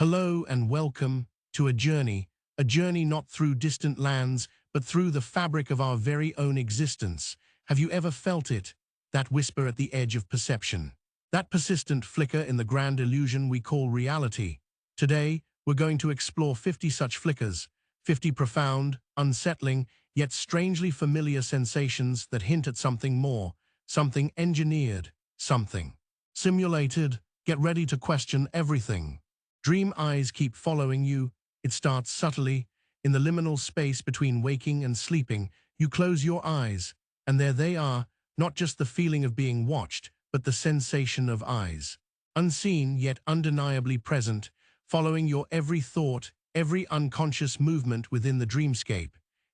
Hello and welcome to a journey not through distant lands, but through the fabric of our very own existence. Have you ever felt it? That whisper at the edge of perception. That persistent flicker in the grand illusion we call reality. Today, we're going to explore 50 such flickers, 50 profound, unsettling, yet strangely familiar sensations that hint at something more, something engineered, something simulated. Get ready to question everything. Dream eyes keep following you. It starts subtly. In the liminal space between waking and sleeping, you close your eyes, and there they are, not just the feeling of being watched, but the sensation of eyes. Unseen yet undeniably present, following your every thought, every unconscious movement within the dreamscape.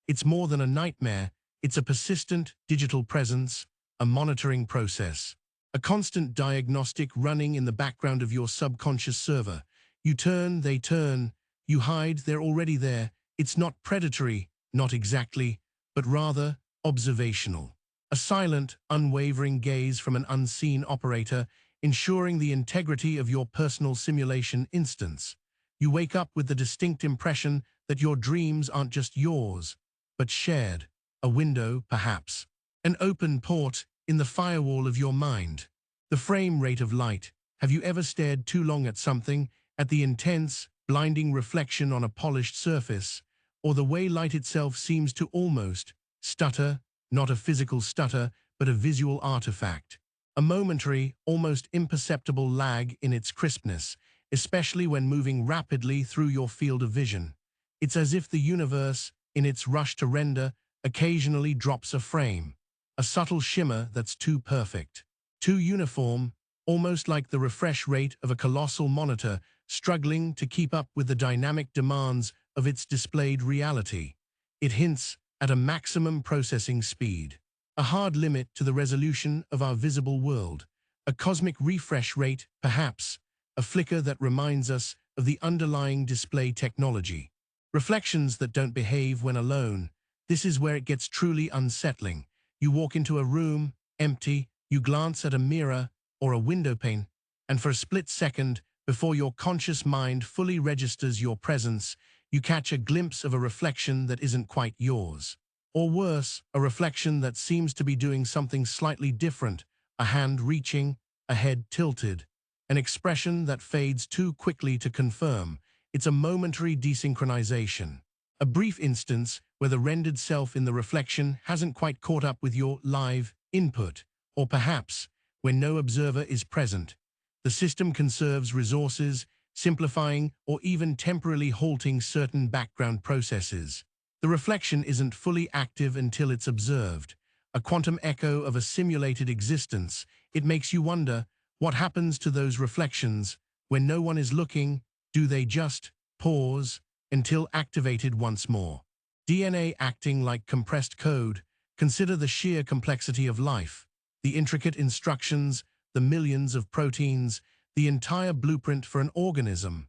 It's more than a nightmare, it's a persistent digital presence, a monitoring process. A constant diagnostic running in the background of your subconscious server. You turn, they turn. You hide, they're already there. It's not predatory, not exactly, but rather observational. A silent, unwavering gaze from an unseen operator, ensuring the integrity of your personal simulation instance. You wake up with the distinct impression that your dreams aren't just yours, but shared. A window, perhaps. An open port in the firewall of your mind. The frame rate of light. Have you ever stared too long at something, at the intense, blinding reflection on a polished surface, or the way light itself seems to almost stutter, not a physical stutter, but a visual artifact? A momentary, almost imperceptible lag in its crispness, especially when moving rapidly through your field of vision. It's as if the universe, in its rush to render, occasionally drops a frame, a subtle shimmer that's too perfect, too uniform, almost like the refresh rate of a colossal monitor struggling to keep up with the dynamic demands of its displayed reality. It hints at a maximum processing speed, a hard limit to the resolution of our visible world, a cosmic refresh rate, perhaps, a flicker that reminds us of the underlying display technology. Reflections that don't behave when alone. This is where it gets truly unsettling. You walk into a room, empty, you glance at a mirror or a window pane, and for a split second, before your conscious mind fully registers your presence, you catch a glimpse of a reflection that isn't quite yours. Or worse, a reflection that seems to be doing something slightly different, a hand reaching, a head tilted, an expression that fades too quickly to confirm. It's a momentary desynchronization. A brief instance where the rendered self in the reflection hasn't quite caught up with your live input, or perhaps, when no observer is present, the system conserves resources, simplifying or even temporarily halting certain background processes. The reflection isn't fully active until it's observed, a quantum echo of a simulated existence. It makes you wonder, what happens to those reflections when no one is looking? Do they just pause until activated once more? DNA acting like compressed code. Consider the sheer complexity of life. The intricate instructions, the millions of proteins, the entire blueprint for an organism,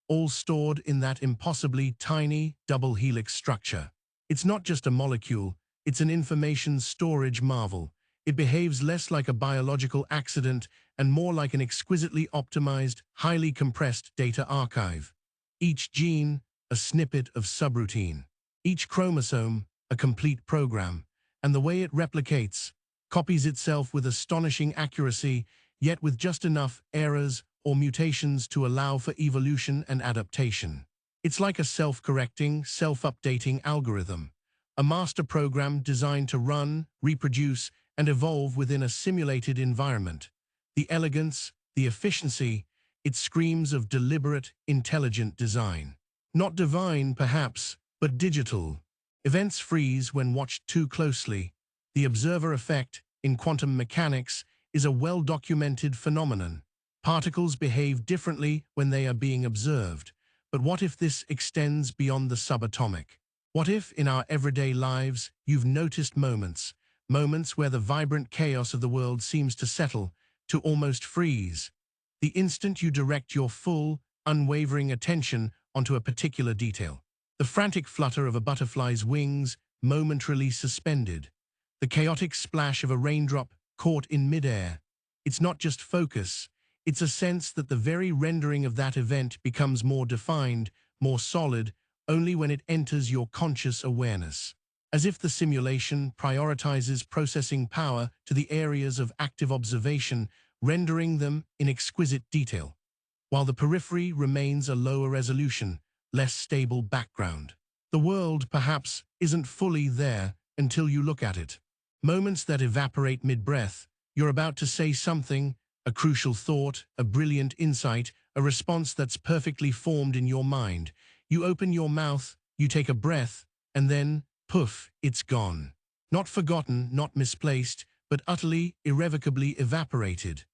all stored in that impossibly tiny double helix structure. It's not just a molecule, it's an information storage marvel. It behaves less like a biological accident and more like an exquisitely optimized, highly compressed data archive. Each gene, a snippet of subroutine. Each chromosome, a complete program. And the way it replicates, copies itself with astonishing accuracy, yet with just enough errors or mutations to allow for evolution and adaptation. It's like a self-correcting, self-updating algorithm, a master program designed to run, reproduce, and evolve within a simulated environment. The elegance, the efficiency, it screams of deliberate, intelligent design. Not divine, perhaps, but digital. Events freeze when watched too closely. The observer effect, in quantum mechanics, is a well-documented phenomenon. Particles behave differently when they are being observed. But what if this extends beyond the subatomic? What if, in our everyday lives, you've noticed moments where the vibrant chaos of the world seems to settle, to almost freeze, the instant you direct your full, unwavering attention onto a particular detail? The frantic flutter of a butterfly's wings, momentarily suspended. The chaotic splash of a raindrop caught in midair. It's not just focus, It's a sense that the very rendering of that event becomes more defined, more solid, only when it enters your conscious awareness. As if the simulation prioritizes processing power to the areas of active observation, rendering them in exquisite detail, while the periphery remains a lower resolution, less stable background. The world, perhaps, isn't fully there until you look at it. Moments that evaporate mid-breath, you're about to say something, a crucial thought, a brilliant insight, a response that's perfectly formed in your mind. You open your mouth, you take a breath, and then, poof, it's gone. Not forgotten, not misplaced, but utterly, irrevocably evaporated.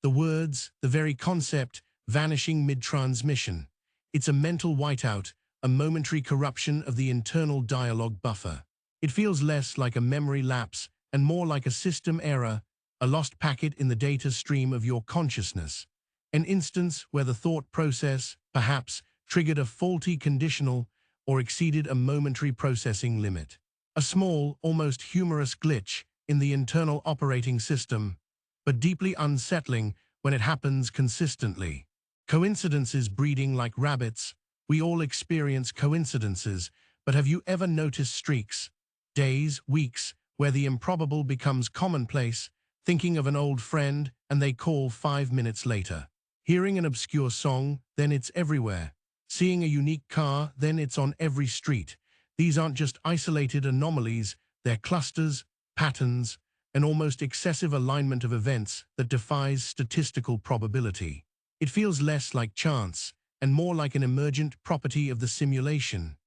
The words, the very concept, vanishing mid-transmission. It's a mental whiteout, a momentary corruption of the internal dialogue buffer. It feels less like a memory lapse and more like a system error, a lost packet in the data stream of your consciousness. An instance where the thought process, perhaps, triggered a faulty conditional or exceeded a momentary processing limit. A small, almost humorous glitch in the internal operating system, but deeply unsettling when it happens consistently. Coincidences breeding like rabbits. We all experience coincidences, but have you ever noticed streaks, days, weeks, where the improbable becomes commonplace, thinking of an old friend and they call 5 minutes later? Hearing an obscure song, then it's everywhere. Seeing a unique car, then it's on every street. These aren't just isolated anomalies, they're clusters, patterns, an almost excessive alignment of events that defies statistical probability. It feels less like chance and more like an emergent property of the simulation,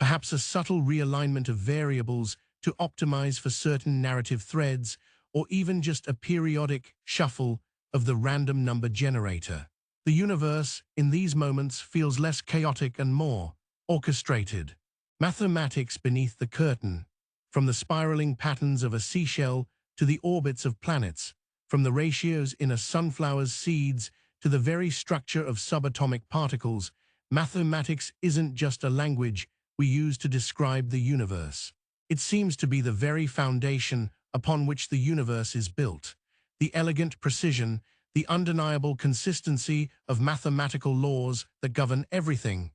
perhaps a subtle realignment of variables to optimize for certain narrative threads, or even just a periodic shuffle of the random number generator. The universe, in these moments, feels less chaotic and more orchestrated. Mathematics beneath the curtain, from the spiraling patterns of a seashell to the orbits of planets, from the ratios in a sunflower's seeds to the very structure of subatomic particles, mathematics isn't just a language we use to describe the universe. It seems to be the very foundation upon which the universe is built. The elegant precision, the undeniable consistency of mathematical laws that govern everything.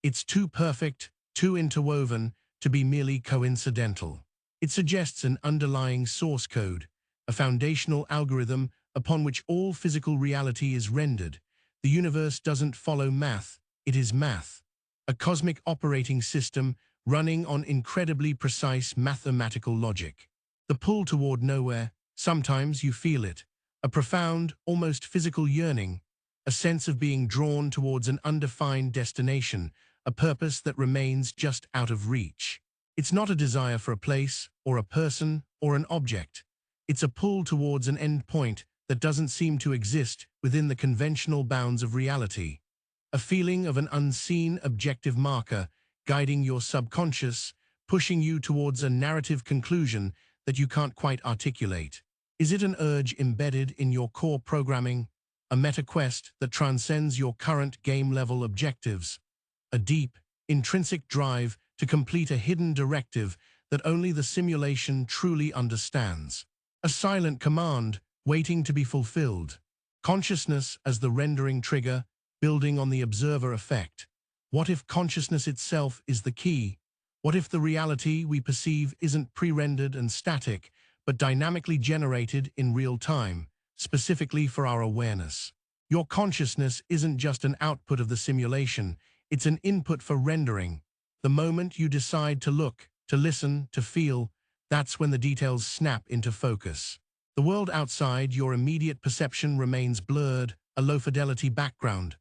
It's too perfect, too interwoven, to be merely coincidental. It suggests an underlying source code, a foundational algorithm upon which all physical reality is rendered. The universe doesn't follow math, it is math. A cosmic operating system running on incredibly precise mathematical logic. The pull toward nowhere, sometimes you feel it, a profound, almost physical yearning, a sense of being drawn towards an undefined destination, a purpose that remains just out of reach. It's not a desire for a place, or a person, or an object. It's a pull towards an end point that doesn't seem to exist within the conventional bounds of reality. A feeling of an unseen objective marker guiding your subconscious, pushing you towards a narrative conclusion that you can't quite articulate. Is it an urge embedded in your core programming, a meta quest that transcends your current game-level objectives, a deep, intrinsic drive to complete a hidden directive that only the simulation truly understands? A silent command waiting to be fulfilled. Consciousness as the rendering trigger, building on the observer effect. What if consciousness itself is the key? What if the reality we perceive isn't pre-rendered and static, but dynamically generated in real time, specifically for our awareness? Your consciousness isn't just an output of the simulation, it's an input for rendering. The moment you decide to look, to listen, to feel, that's when the details snap into focus. The world outside your immediate perception remains blurred, a low-fidelity background,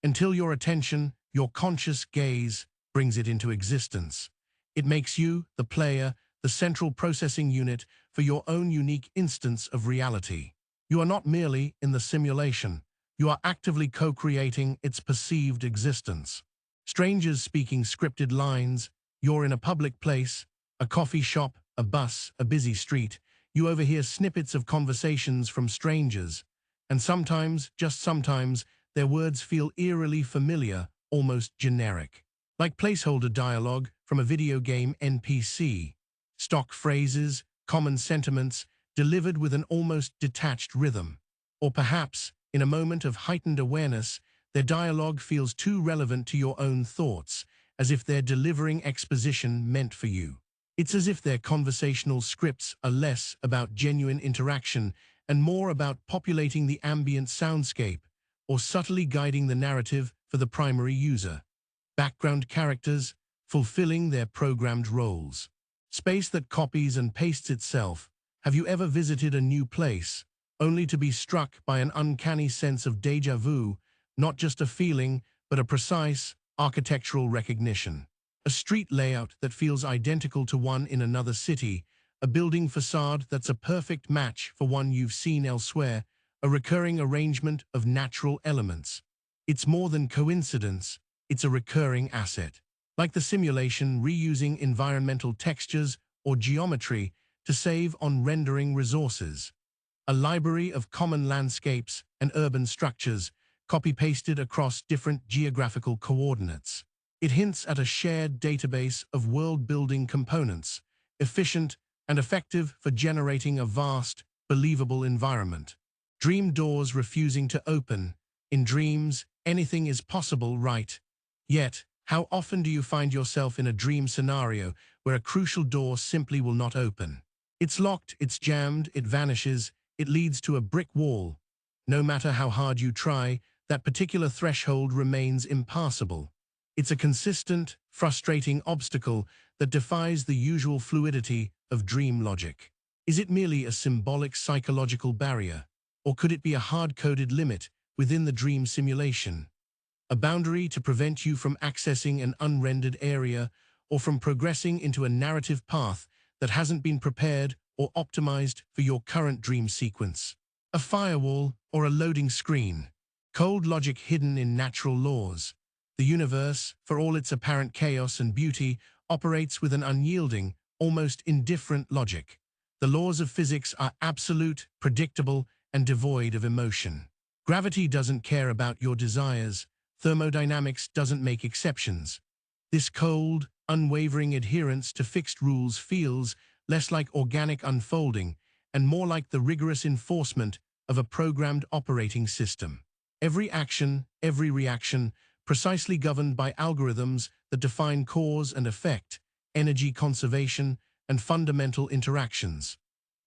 until your attention, your conscious gaze, brings it into existence. It makes you, the player, the central processing unit for your own unique instance of reality. You are not merely in the simulation, you are actively co-creating its perceived existence. Strangers speaking scripted lines, you're in a public place, a coffee shop, a bus, a busy street. You overhear snippets of conversations from strangers, and sometimes, just sometimes, their words feel eerily familiar, almost generic. Like placeholder dialogue from a video game NPC. Stock phrases, common sentiments, delivered with an almost detached rhythm. Or perhaps In a moment of heightened awareness, their dialogue feels too relevant to your own thoughts, as if they're delivering exposition meant for you. It's as if their conversational scripts are less about genuine interaction and more about populating the ambient soundscape or subtly guiding the narrative for the primary user. Background characters fulfilling their programmed roles. Space that copies and pastes itself. Have you ever visited a new place, only to be struck by an uncanny sense of déjà vu, not just a feeling, but a precise architectural recognition? A street layout that feels identical to one in another city, a building facade that's a perfect match for one you've seen elsewhere, a recurring arrangement of natural elements. It's more than coincidence, it's a recurring asset. Like the simulation reusing environmental textures or geometry to save on rendering resources. A library of common landscapes and urban structures copy-pasted across different geographical coordinates. It hints at a shared database of world-building components, efficient and effective for generating a vast, believable environment. Dream doors refusing to open. In dreams, anything is possible, right? Yet, how often do you find yourself in a dream scenario where a crucial door simply will not open? It's locked, it's jammed, it vanishes, it leads to a brick wall. No matter how hard you try, that particular threshold remains impassable. It's a consistent, frustrating obstacle that defies the usual fluidity of dream logic. Is it merely a symbolic psychological barrier, or could it be a hard-coded limit within the dream simulation? A boundary to prevent you from accessing an unrendered area or from progressing into a narrative path that hasn't been prepared or optimized for your current dream sequence. A firewall or a loading screen. Cold logic hidden in natural laws. The universe, for all its apparent chaos and beauty, operates with an unyielding, almost indifferent logic. The laws of physics are absolute, predictable, and devoid of emotion. Gravity doesn't care about your desires. Thermodynamics doesn't make exceptions. This cold, unwavering adherence to fixed rules feels less like organic unfolding and more like the rigorous enforcement of a programmed operating system. Every action, every reaction, precisely governed by algorithms that define cause and effect, energy conservation, and fundamental interactions.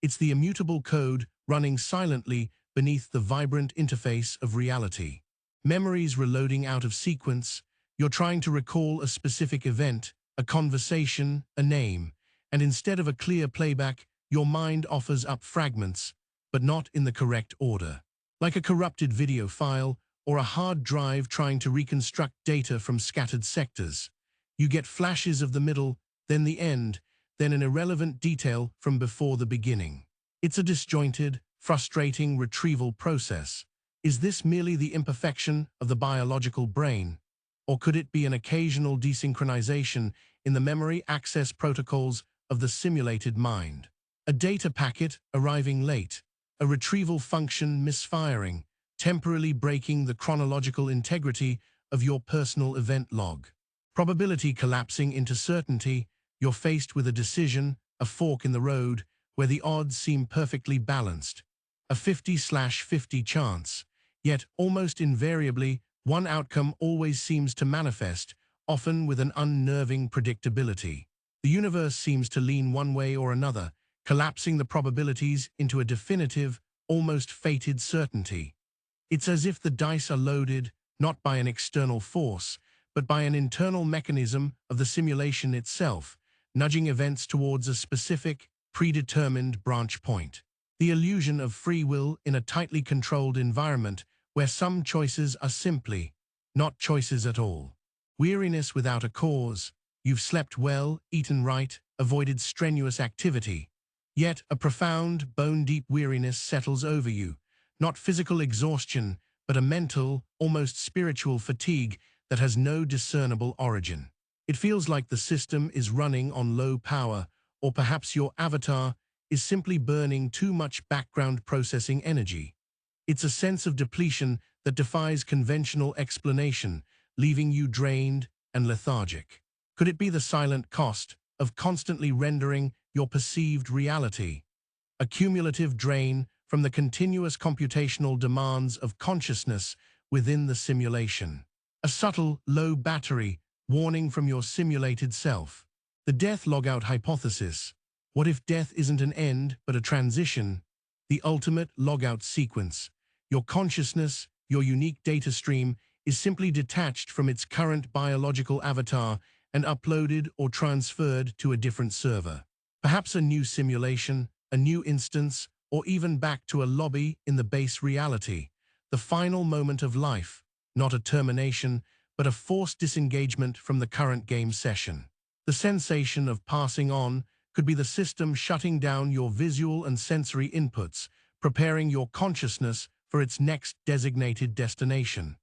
It's the immutable code running silently beneath the vibrant interface of reality. Memories reloading out of sequence, you're trying to recall a specific event, a conversation, a name, and instead of a clear playback, your mind offers up fragments, but not in the correct order. Like a corrupted video file or a hard drive trying to reconstruct data from scattered sectors. You get flashes of the middle, then the end, then an irrelevant detail from before the beginning. It's a disjointed, frustrating retrieval process. Is this merely the imperfection of the biological brain? Or could it be an occasional desynchronization in the memory access protocols of the simulated mind? A data packet arriving late, a retrieval function misfiring, temporarily breaking the chronological integrity of your personal event log. Probability collapsing into certainty, you're faced with a decision, a fork in the road, where the odds seem perfectly balanced. A 50/50 chance. Yet, almost invariably, one outcome always seems to manifest, often with an unnerving predictability. The universe seems to lean one way or another, collapsing the probabilities into a definitive, almost fated certainty. It's as if the dice are loaded, not by an external force, but by an internal mechanism of the simulation itself, nudging events towards a specific, predetermined branch point. The illusion of free will in a tightly controlled environment where some choices are simply not choices at all. Weariness without a cause. You've slept well, eaten right, avoided strenuous activity. Yet a profound, bone-deep weariness settles over you. Not physical exhaustion, but a mental, almost spiritual fatigue that has no discernible origin. It feels like the system is running on low power, or perhaps your avatar is simply burning too much background processing energy. It's a sense of depletion that defies conventional explanation, leaving you drained and lethargic. Could it be the silent cost of constantly rendering your perceived reality? A cumulative drain from the continuous computational demands of consciousness within the simulation. A subtle, low battery warning from your simulated self. The death logout hypothesis. What if death isn't an end, but a transition? The ultimate logout sequence. Your consciousness, your unique data stream, is simply detached from its current biological avatar and uploaded or transferred to a different server. Perhaps a new simulation, a new instance, or even back to a lobby in the base reality. The final moment of life, not a termination, but a forced disengagement from the current game session. The sensation of passing on could be the system shutting down your visual and sensory inputs, preparing your consciousness for its next designated destination.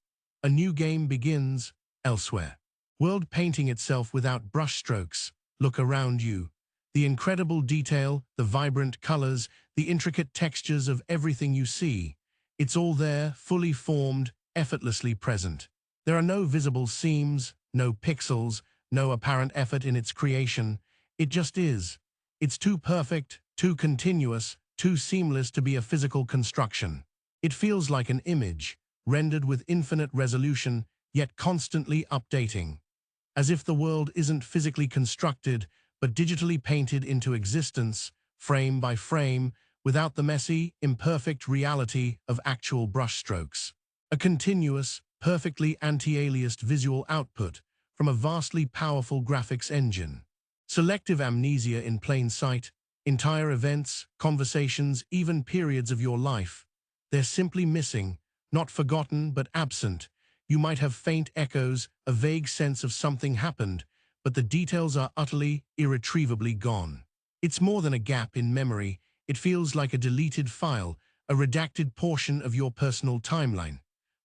A new game begins elsewhere. World painting itself without brushstrokes. Look around you. The incredible detail, the vibrant colors, the intricate textures of everything you see. It's all there, fully formed, effortlessly present. There are no visible seams, no pixels, no apparent effort in its creation. It just is. It's too perfect, too continuous, too seamless to be a physical construction. It feels like an image, rendered with infinite resolution, yet constantly updating. As if the world isn't physically constructed, but digitally painted into existence, frame by frame, without the messy, imperfect reality of actual brushstrokes. A continuous, perfectly anti-aliased visual output from a vastly powerful graphics engine. Selective amnesia in plain sight, entire events, conversations, even periods of your life. They're simply missing, not forgotten but absent. You might have faint echoes, a vague sense of something happened, but the details are utterly, irretrievably gone. It's more than a gap in memory. It feels like a deleted file, a redacted portion of your personal timeline.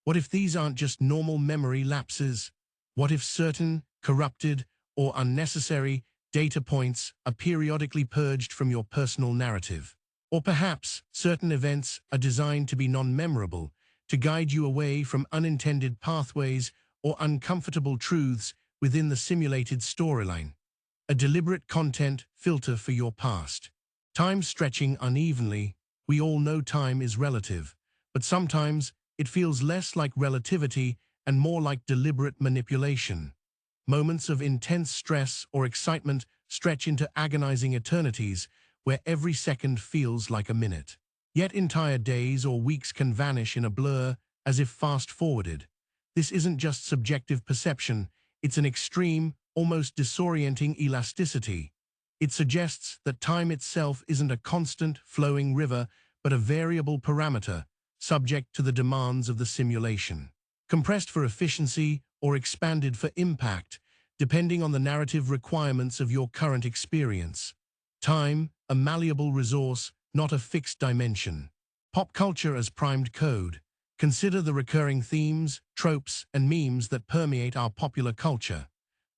What if these aren't just normal memory lapses? What if certain, corrupted, or unnecessary data points are periodically purged from your personal narrative? Or perhaps certain events are designed to be non-memorable, to guide you away from unintended pathways or uncomfortable truths within the simulated storyline. A deliberate content filter for your past. Time stretching unevenly. We all know time is relative, but sometimes it feels less like relativity and more like deliberate manipulation. Moments of intense stress or excitement stretch into agonizing eternities where every second feels like a minute. Yet entire days or weeks can vanish in a blur as if fast-forwarded. This isn't just subjective perception, it's an extreme, almost disorienting elasticity. It suggests that time itself isn't a constant, flowing river, but a variable parameter, subject to the demands of the simulation. Compressed for efficiency or expanded for impact, depending on the narrative requirements of your current experience. Time, a malleable resource, not a fixed dimension. Pop culture as primed code. Consider the recurring themes, tropes, and memes that permeate our popular culture.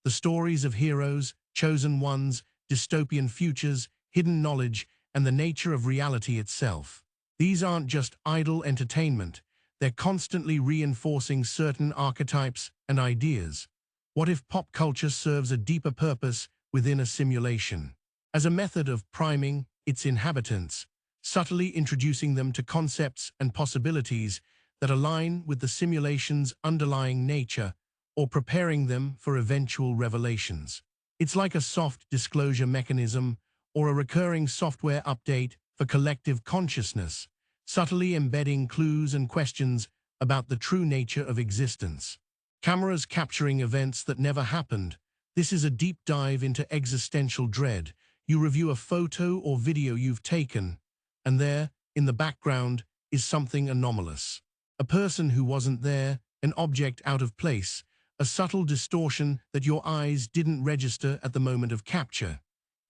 The stories of heroes, chosen ones, dystopian futures, hidden knowledge, and the nature of reality itself. These aren't just idle entertainment. They're constantly reinforcing certain archetypes and ideas. What if pop culture serves a deeper purpose within a simulation? As a method of priming its inhabitants, subtly introducing them to concepts and possibilities that align with the simulation's underlying nature, or preparing them for eventual revelations. It's like a soft disclosure mechanism or a recurring software update for collective consciousness, subtly embedding clues and questions about the true nature of existence. Cameras capturing events that never happened. This is a deep dive into existential dread. You review a photo or video you've taken, and there, in the background, is something anomalous. A person who wasn't there, an object out of place, a subtle distortion that your eyes didn't register at the moment of capture.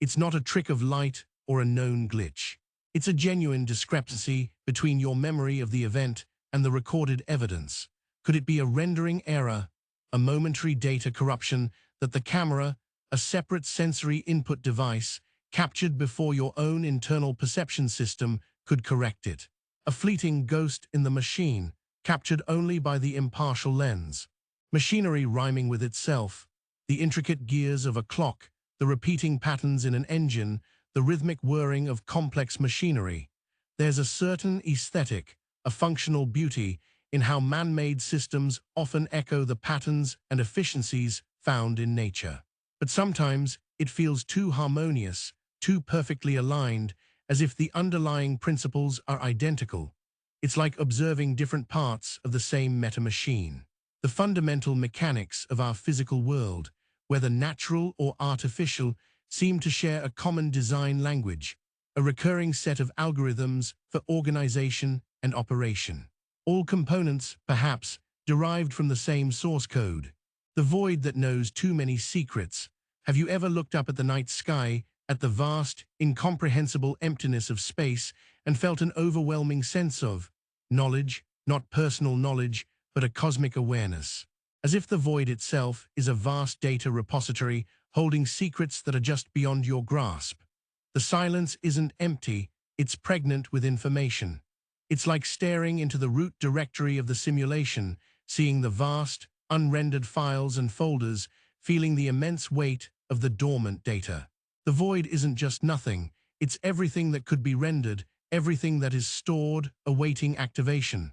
It's not a trick of light or a known glitch. It's a genuine discrepancy between your memory of the event and the recorded evidence. Could it be a rendering error, a momentary data corruption that the camera, a separate sensory input device, captured before your own internal perception system could correct it? A fleeting ghost in the machine, captured only by the impartial lens. Machinery rhyming with itself, the intricate gears of a clock, the repeating patterns in an engine, the rhythmic whirring of complex machinery. There's a certain aesthetic, a functional beauty, in how man-made systems often echo the patterns and efficiencies found in nature. But sometimes it feels too harmonious, too perfectly aligned, as if the underlying principles are identical. It's like observing different parts of the same meta-machine. The fundamental mechanics of our physical world, whether natural or artificial, seem to share a common design language, a recurring set of algorithms for organization and operation. All components, perhaps, derived from the same source code. The void that knows too many secrets. Have you ever looked up at the night sky, at the vast, incomprehensible emptiness of space, and felt an overwhelming sense of knowledge, not personal knowledge, but a cosmic awareness? As if the void itself is a vast data repository holding secrets that are just beyond your grasp. The silence isn't empty, it's pregnant with information. It's like staring into the root directory of the simulation, seeing the vast, unrendered files and folders, feeling the immense weight of the dormant data. The void isn't just nothing, it's everything that could be rendered, everything that is stored, awaiting activation.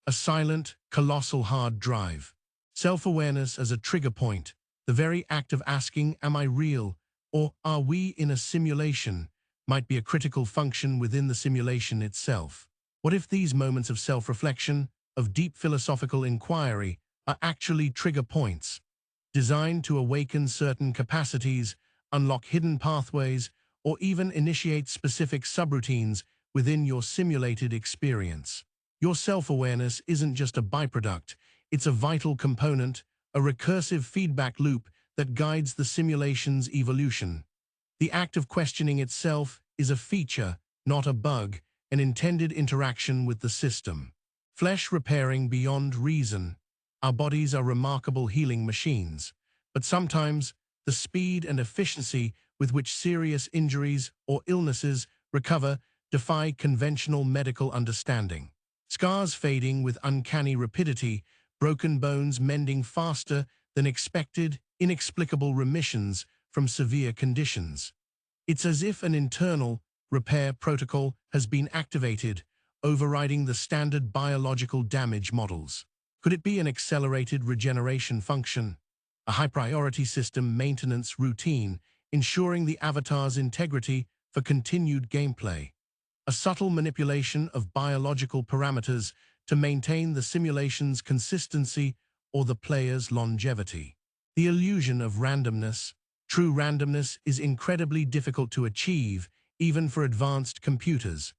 A silent, colossal hard drive. Self-awareness as a trigger point, the very act of asking, am I real, or are we in a simulation, might be a critical function within the simulation itself. What if these moments of self-reflection, of deep philosophical inquiry, are actually trigger points, designed to awaken certain capacities, unlock hidden pathways, or even initiate specific subroutines within your simulated experience? Your self-awareness isn't just a byproduct, it's a vital component, a recursive feedback loop that guides the simulation's evolution. The act of questioning itself is a feature, not a bug, an intended interaction with the system. Flesh repairing beyond reason. Our bodies are remarkable healing machines, but sometimes the speed and efficiency with which serious injuries or illnesses recover defy conventional medical understanding. Scars fading with uncanny rapidity, broken bones mending faster than expected, inexplicable remissions from severe conditions. It's as if an internal repair protocol has been activated, overriding the standard biological damage models. Could it be an accelerated regeneration function, a high-priority system maintenance routine, ensuring the avatar's integrity for continued gameplay? A subtle manipulation of biological parameters to maintain the simulation's consistency or the player's longevity. The illusion of randomness. True randomness is incredibly difficult to achieve, even for advanced computers.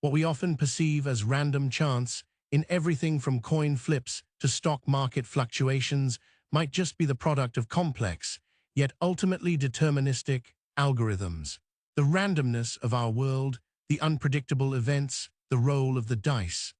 What we often perceive as random chance, in everything from coin flips to stock market fluctuations, might just be the product of complex, yet ultimately deterministic, algorithms. The randomness of our world, the unpredictable events, the roll of the dice.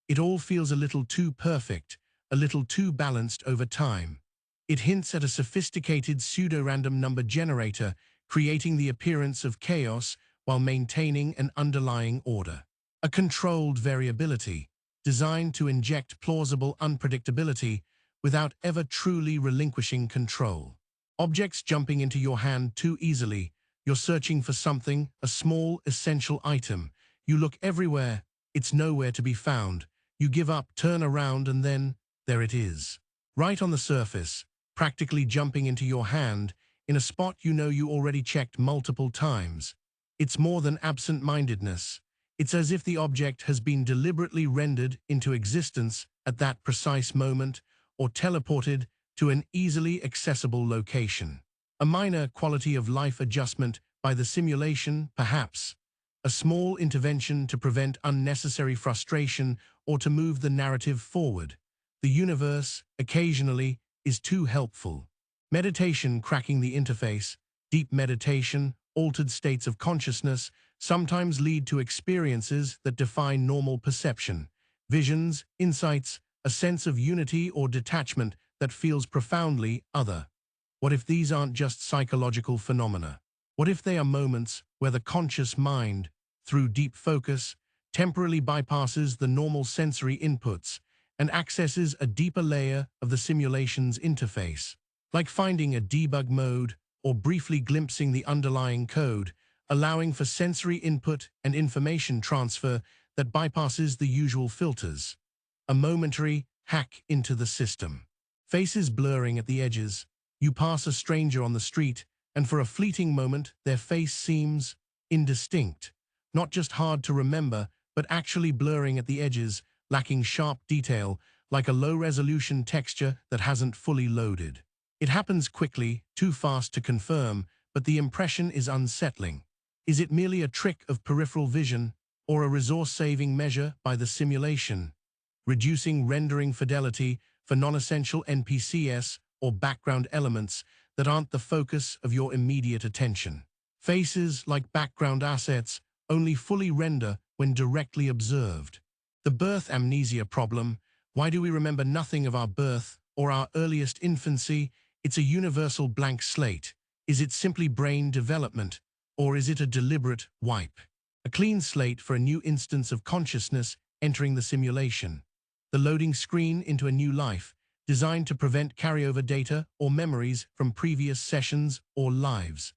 It all feels a little too perfect, a little too balanced over time. It hints at a sophisticated pseudo-random number generator, creating the appearance of chaos while maintaining an underlying order. A controlled variability, designed to inject plausible unpredictability without ever truly relinquishing control. Objects jumping into your hand too easily. You're searching for something, a small, essential item. You look everywhere, it's nowhere to be found. You give up, turn around, and then, there it is. Right on the surface, practically jumping into your hand, in a spot you know you already checked multiple times. It's more than absent-mindedness. It's as if the object has been deliberately rendered into existence at that precise moment, or teleported to an easily accessible location. A minor quality of life adjustment by the simulation, perhaps. A small intervention to prevent unnecessary frustration or to move the narrative forward. The universe, occasionally, is too helpful. Meditation cracking the interface, deep meditation, altered states of consciousness sometimes lead to experiences that defy normal perception. Visions, insights, a sense of unity or detachment that feels profoundly other. What if these aren't just psychological phenomena? What if they are moments where the conscious mind, through deep focus, temporarily bypasses the normal sensory inputs and accesses a deeper layer of the simulation's interface? Like finding a debug mode or briefly glimpsing the underlying code, allowing for sensory input and information transfer that bypasses the usual filters. A momentary hack into the system. Faces blurring at the edges. You pass a stranger on the street, and for a fleeting moment, their face seems indistinct. Not just hard to remember, but actually blurring at the edges, lacking sharp detail, like a low-resolution texture that hasn't fully loaded. It happens quickly, too fast to confirm, but the impression is unsettling. Is it merely a trick of peripheral vision, or a resource-saving measure by the simulation, reducing rendering fidelity for non-essential NPCs or background elements that aren't the focus of your immediate attention? Faces, like background assets, only fully render when directly observed. The birth amnesia problem. Why do we remember nothing of our birth or our earliest infancy? It's a universal blank slate. Is it simply brain development, or is it a deliberate wipe? A clean slate for a new instance of consciousness entering the simulation. The loading screen into a new life, designed to prevent carryover data or memories from previous sessions or lives.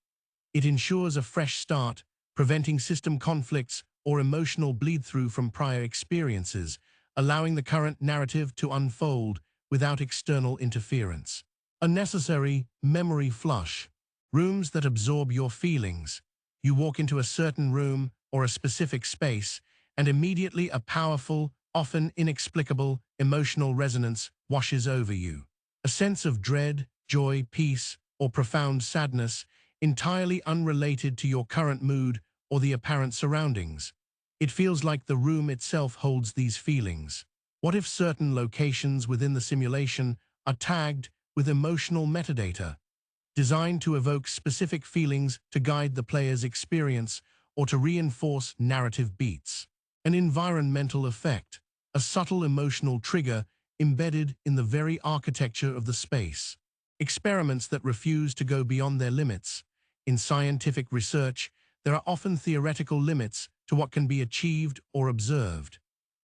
It ensures a fresh start, preventing system conflicts or emotional bleed-through from prior experiences, allowing the current narrative to unfold without external interference. Unnecessary memory flush. Rooms that absorb your feelings. You walk into a certain room or a specific space, and immediately a powerful, often inexplicable, emotional resonance washes over you. A sense of dread, joy, peace, or profound sadness, entirely unrelated to your current mood or the apparent surroundings. It feels like the room itself holds these feelings. What if certain locations within the simulation are tagged with emotional metadata, designed to evoke specific feelings to guide the player's experience or to reinforce narrative beats? An environmental effect, a subtle emotional trigger embedded in the very architecture of the space. Experiments that refuse to go beyond their limits. In scientific research, there are often theoretical limits to what can be achieved or observed.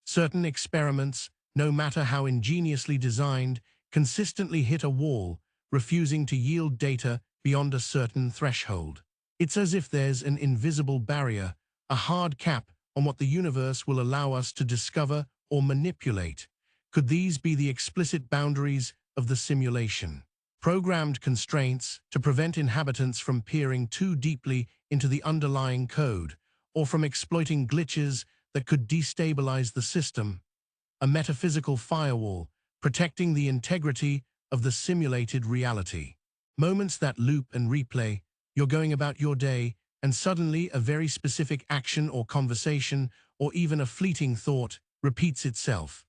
Certain experiments, no matter how ingeniously designed, consistently hit a wall, refusing to yield data beyond a certain threshold. It's as if there's an invisible barrier, a hard cap on what the universe will allow us to discover or manipulate. Could these be the explicit boundaries of the simulation? Programmed constraints to prevent inhabitants from peering too deeply into the underlying code, or from exploiting glitches that could destabilize the system. A metaphysical firewall, protecting the integrity of the simulated reality. Moments that loop and replay. You're going about your day, and suddenly a very specific action or conversation, or even a fleeting thought, repeats itself.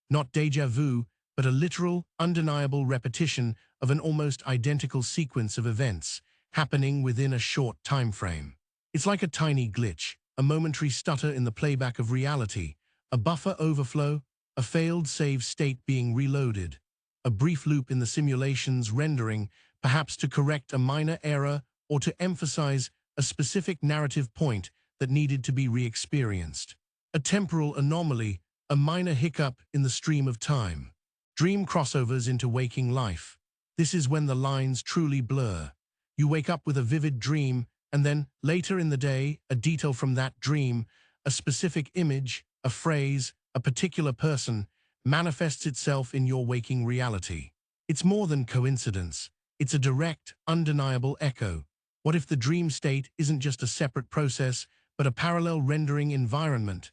Not déjà vu, but a literal, undeniable repetition of an almost identical sequence of events, happening within a short time frame. It's like a tiny glitch, a momentary stutter in the playback of reality, a buffer overflow, a failed save state being reloaded, a brief loop in the simulation's rendering, perhaps to correct a minor error or to emphasize a specific narrative point that needed to be re-experienced. A temporal anomaly, a minor hiccup in the stream of time. Dream crossovers into waking life. This is when the lines truly blur. You wake up with a vivid dream, and then, later in the day, a detail from that dream, a specific image, a phrase, a particular person, manifests itself in your waking reality. It's more than coincidence. It's a direct, undeniable echo. What if the dream state isn't just a separate process, but a parallel rendering environment?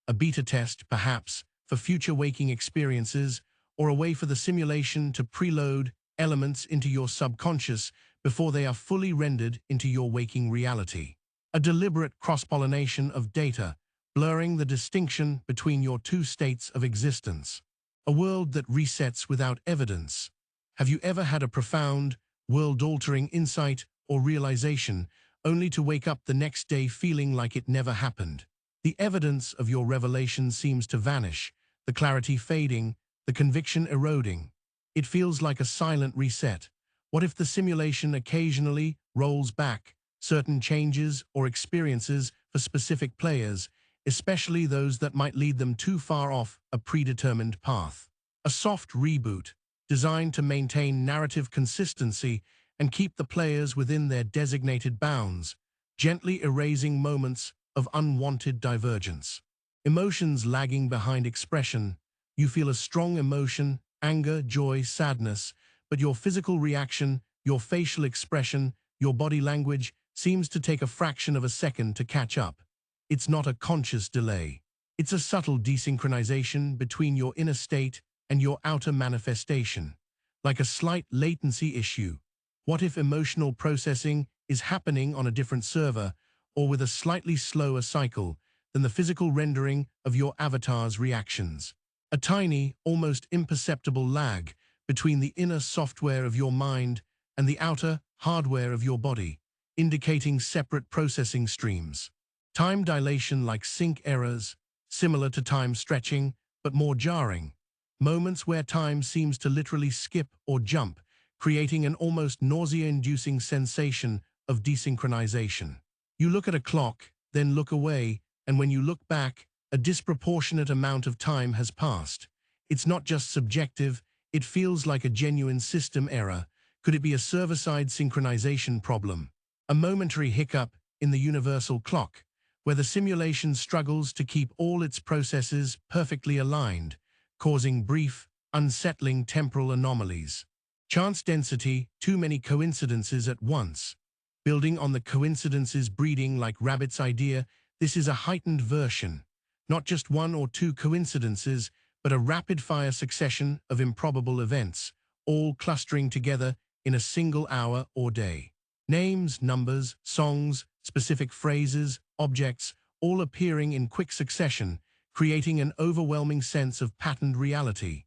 A beta test, perhaps, for future waking experiences, or a way for the simulation to preload elements into your subconscious before they are fully rendered into your waking reality. A deliberate cross-pollination of data, blurring the distinction between your two states of existence. A world that resets without evidence. Have you ever had a profound, world-altering insight or realization, only to wake up the next day feeling like it never happened? The evidence of your revelation seems to vanish, the clarity fading, the conviction eroding. It feels like a silent reset. What if the simulation occasionally rolls back certain changes or experiences for specific players, especially those that might lead them too far off a predetermined path? A soft reboot, designed to maintain narrative consistency and keep the players within their designated bounds, gently erasing moments of unwanted divergence. Emotions lagging behind expression. You feel a strong emotion, anger, joy, sadness, but your physical reaction, your facial expression, your body language seems to take a fraction of a second to catch up. It's not a conscious delay. It's a subtle desynchronization between your inner state and your outer manifestation, like a slight latency issue. What if emotional processing is happening on a different server or with a slightly slower cycle than the physical rendering of your avatar's reactions? A tiny, almost imperceptible lag between the inner software of your mind and the outer hardware of your body, indicating separate processing streams. Time dilation like sync errors, similar to time stretching, but more jarring. Moments where time seems to literally skip or jump, creating an almost nausea-inducing sensation of desynchronization. You look at a clock, then look away, and when you look back, a disproportionate amount of time has passed. It's not just subjective, it feels like a genuine system error. Could it be a server-side synchronization problem? A momentary hiccup in the universal clock, where the simulation struggles to keep all its processes perfectly aligned, causing brief, unsettling temporal anomalies. Chance density, too many coincidences at once. Building on the coincidences breeding like rabbit's idea, this is a heightened version. Not just one or two coincidences, but a rapid-fire succession of improbable events, all clustering together in a single hour or day. Names, numbers, songs, specific phrases, objects, all appearing in quick succession, creating an overwhelming sense of patterned reality.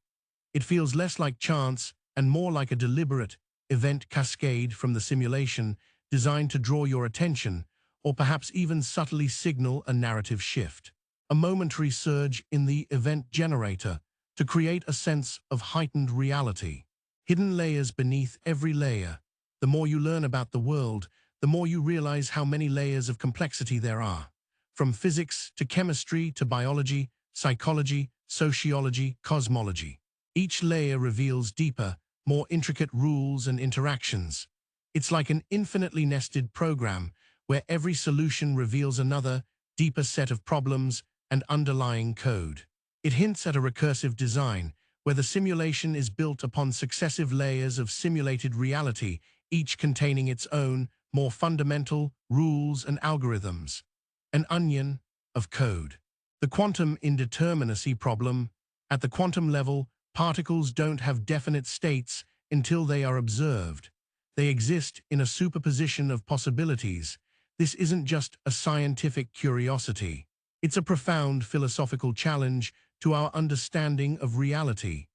It feels less like chance and more like a deliberate event cascade from the simulation designed to draw your attention, or perhaps even subtly signal a narrative shift. A momentary surge in the event generator to create a sense of heightened reality. Hidden layers beneath every layer. The more you learn about the world, the more you realize how many layers of complexity there are. From physics to chemistry to biology, psychology, sociology, cosmology. Each layer reveals deeper, more intricate rules and interactions. It's like an infinitely nested program where every solution reveals another, deeper set of problems and underlying code. It hints at a recursive design, where the simulation is built upon successive layers of simulated reality, each containing its own, more fundamental rules and algorithms. An onion of code. The quantum indeterminacy problem. At the quantum level, particles don't have definite states until they are observed. They exist in a superposition of possibilities. This isn't just a scientific curiosity. It's a profound philosophical challenge to our understanding of reality.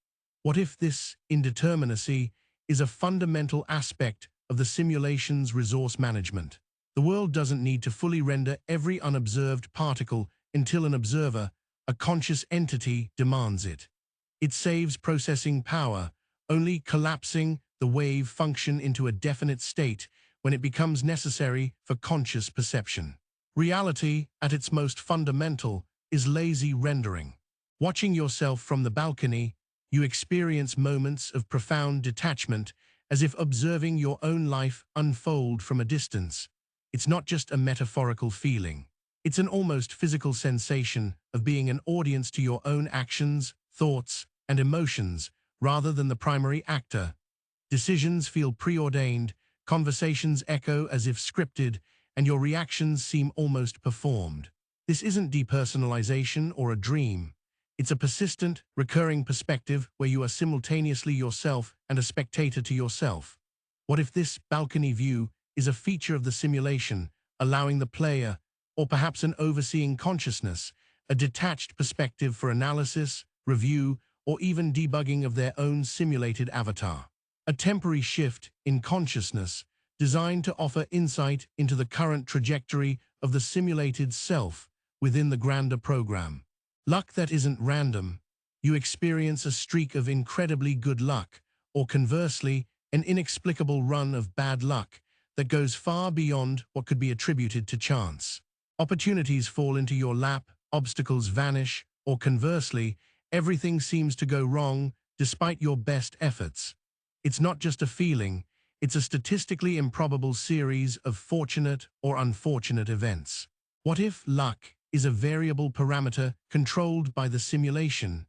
What if this indeterminacy is a fundamental aspect of the simulation's resource management? The world doesn't need to fully render every unobserved particle until an observer, a conscious entity, demands it. It saves processing power, only collapsing the wave function into a definite state when it becomes necessary for conscious perception. Reality, at its most fundamental, is lazy rendering. Watching yourself from the balcony, you experience moments of profound detachment, as if observing your own life unfold from a distance. It's not just a metaphorical feeling. It's an almost physical sensation of being an audience to your own actions, thoughts, and emotions, rather than the primary actor. Decisions feel preordained, conversations echo as if scripted, and your reactions seem almost performed. This isn't depersonalization or a dream. It's a persistent, recurring perspective where you are simultaneously yourself and a spectator to yourself. What if this balcony view is a feature of the simulation, allowing the player, or perhaps an overseeing consciousness, a detached perspective for analysis, review, or even debugging of their own simulated avatar? A temporary shift in consciousness designed to offer insight into the current trajectory of the simulated self within the grander program. Luck that isn't random. You experience a streak of incredibly good luck, or conversely, an inexplicable run of bad luck that goes far beyond what could be attributed to chance. Opportunities fall into your lap, obstacles vanish, or conversely, everything seems to go wrong despite your best efforts. It's not just a feeling, it's a statistically improbable series of fortunate or unfortunate events. What if luck is a variable parameter controlled by the simulation,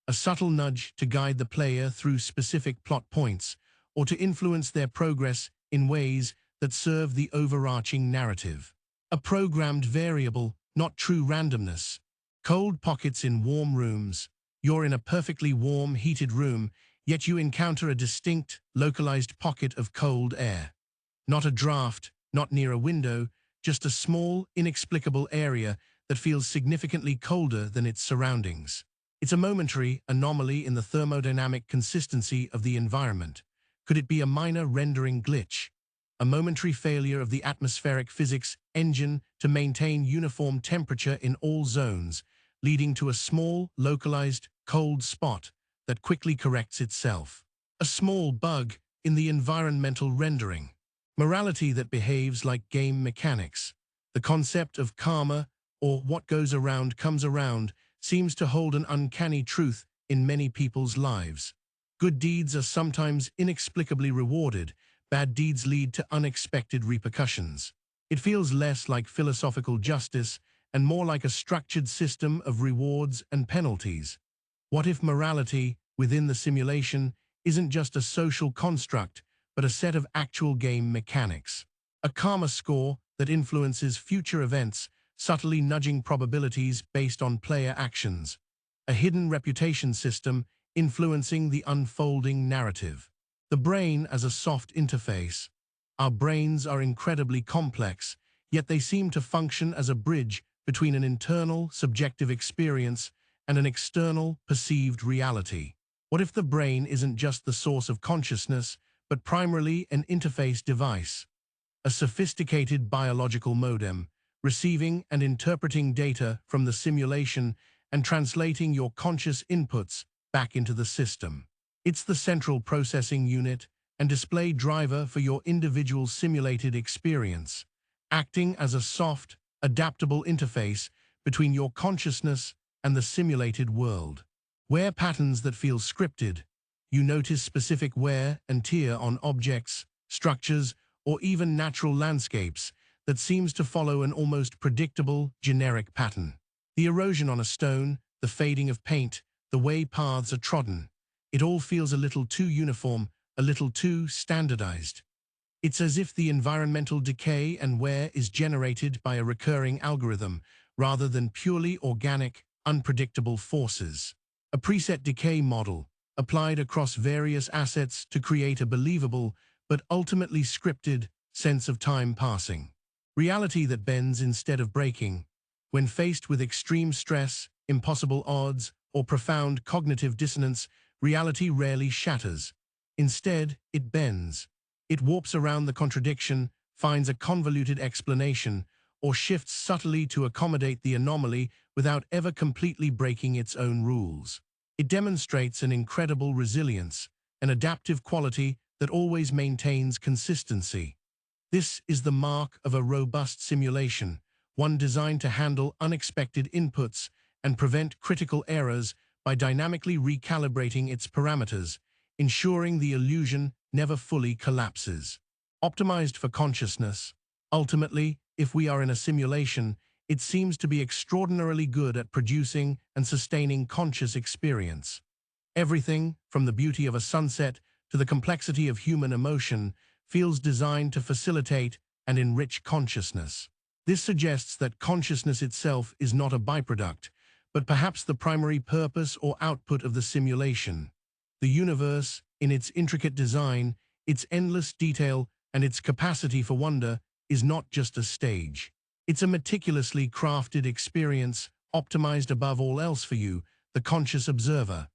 a subtle nudge to guide the player through specific plot points or to influence their progress in ways that serve the overarching narrative. A programmed variable, not true randomness. Cold pockets in warm rooms. You're in a perfectly warm, heated room, yet you encounter a distinct, localized pocket of cold air. Not a draft, not near a window, just a small, inexplicable area that feels significantly colder than its surroundings. It's a momentary anomaly in the thermodynamic consistency of the environment. Could it be a minor rendering glitch? A momentary failure of the atmospheric physics engine to maintain uniform temperature in all zones, leading to a small, localized, cold spot that quickly corrects itself. A small bug in the environmental rendering. Morality that behaves like game mechanics. The concept of karma, or what goes around comes around, seems to hold an uncanny truth in many people's lives. Good deeds are sometimes inexplicably rewarded. Bad deeds lead to unexpected repercussions. It feels less like philosophical justice and more like a structured system of rewards and penalties. What if morality, within the simulation, isn't just a social construct, but a set of actual game mechanics? A karma score that influences future events, subtly nudging probabilities based on player actions. A hidden reputation system influencing the unfolding narrative. The brain as a soft interface. Our brains are incredibly complex, yet they seem to function as a bridge between an internal, subjective experience and an external, perceived reality. What if the brain isn't just the source of consciousness, but primarily an interface device? A sophisticated biological modem, receiving and interpreting data from the simulation and translating your conscious inputs back into the system. It's the central processing unit and display driver for your individual simulated experience, acting as a soft, adaptable interface between your consciousness and the simulated world. Wear patterns that feel scripted. You notice specific wear and tear on objects, structures, or even natural landscapes that seems to follow an almost predictable, generic pattern. The erosion on a stone, the fading of paint, the way paths are trodden. It all feels a little too uniform, a little too standardized. It's as if the environmental decay and wear is generated by a recurring algorithm rather than purely organic, unpredictable forces. A preset decay model, applied across various assets to create a believable, but ultimately scripted, sense of time passing. Reality that bends instead of breaking. When faced with extreme stress, impossible odds, or profound cognitive dissonance, reality rarely shatters. Instead, it bends. It warps around the contradiction, finds a convoluted explanation, or shifts subtly to accommodate the anomaly without ever completely breaking its own rules. It demonstrates an incredible resilience, an adaptive quality that always maintains consistency. This is the mark of a robust simulation, one designed to handle unexpected inputs and prevent critical errors by dynamically recalibrating its parameters, ensuring the illusion never fully collapses. Optimized for consciousness. Ultimately, if we are in a simulation, it seems to be extraordinarily good at producing and sustaining conscious experience. Everything, from the beauty of a sunset to the complexity of human emotion, feels designed to facilitate and enrich consciousness. This suggests that consciousness itself is not a byproduct, but perhaps the primary purpose or output of the simulation. The universe, in its intricate design, its endless detail, and its capacity for wonder, is not just a stage. It's a meticulously crafted experience, optimized above all else for you, the conscious observer.